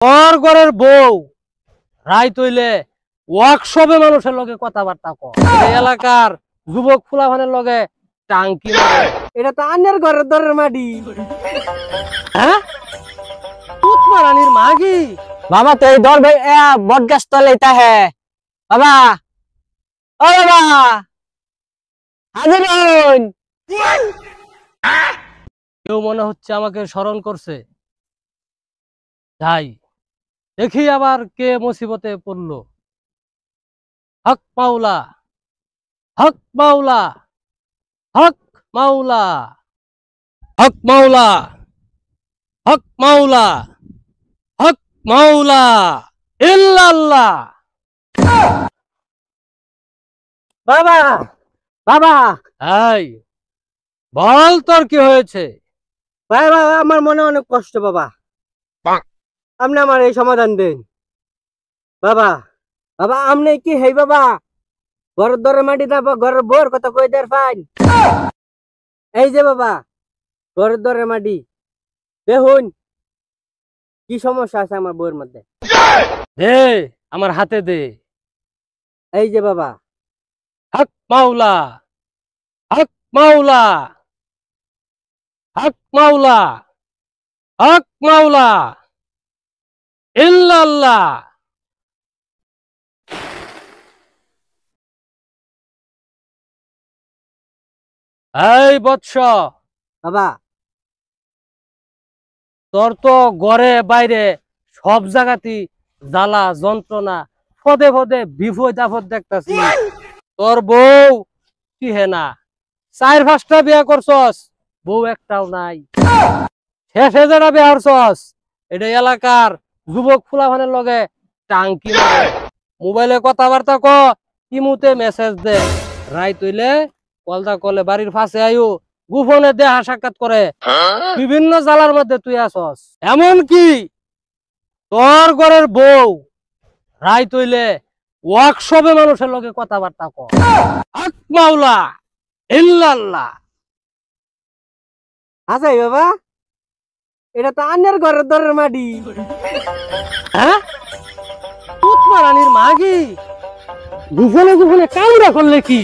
তোর ঘরের বউ রায় তৈলে ওয়ার্কশপে মানুষের লগে কথাবার্তা কয়, এই এলাকার যুবক ফুলাফানের লগে টাঙ্কি মারে। এটা তো আন্যের ঘরের দরের মাটি। হ্যাঁ, তুত মারানির মাগি। বাবা তো এই দর ভাই বট গাছ তলে তা হে বাবা। ও বাবা হাজির হন। কেউ মনে হচ্ছে আমাকে স্মরণ করছে। যাই দেখি আবার কে মুসিবতে পড়লো। হক মাওলা, হক মাওলা, হক মাওলা, হক মাওলা, হক মাওলা, হক মাওলা ইল্লাল্লাহ। বাবা বাবা এই বল, তোর কি হয়েছে? বাবা আমার মনে অনেক কষ্ট বাবা, আপনি আমার এই সমাধান দেন বাবা। বাবা আপনি কি হেই বাবা ঘরের দরের মাটি না ঘরের বোর কথা কই দেন ফাইন। এই যে বাবা ঘরের দরের মাটি, দেখুন কি সমস্যা আছে আমার বউয়ের মধ্যে। দে, আমার হাতে দে। এই যে বাবা হক মাওলা, হক মাওলা, হক মাওলা, হক মাওলা ইল্লাল্লাহ। এই বৎস, বাবা তোর তো ঘরে বাইরে সব জায়গাতেই জ্বালা যন্ত্রণা, পদে পদে বিপদ আপদ দেখতাছি। তোর বউ কি হে না, 4-5টা বিয়া করছস, বউ একটাও নাই। শেষে যারা বিয়া করছস এটা এলাকার যুবক ফুলাফানের লগে টাঙ্কি মারে, মোবাইলে কথাবার্তা ক, ইমুতে মেসেজ দে, রায় তৈলে কলদা কলে বাড়ির পাশে আয়ু গোপনে দেহা সাক্ষাৎ করে। বিভিন্ন জ্বালার মধ্যে তুই আসস। এমন কি তোর ঘরের বউ রায় তৈলে ওয়ার্কশপে মানুষের লগে কথাবার্তা কয়। হক মাওলা ইল্লাল্লাহ। আচ্ছা বাবা এটা তো আন্যের ঘরের দরের মাটি। হ্যাঁ, তুত মারানির মাগি গোপনে গোপনে কামড়া করলে কি?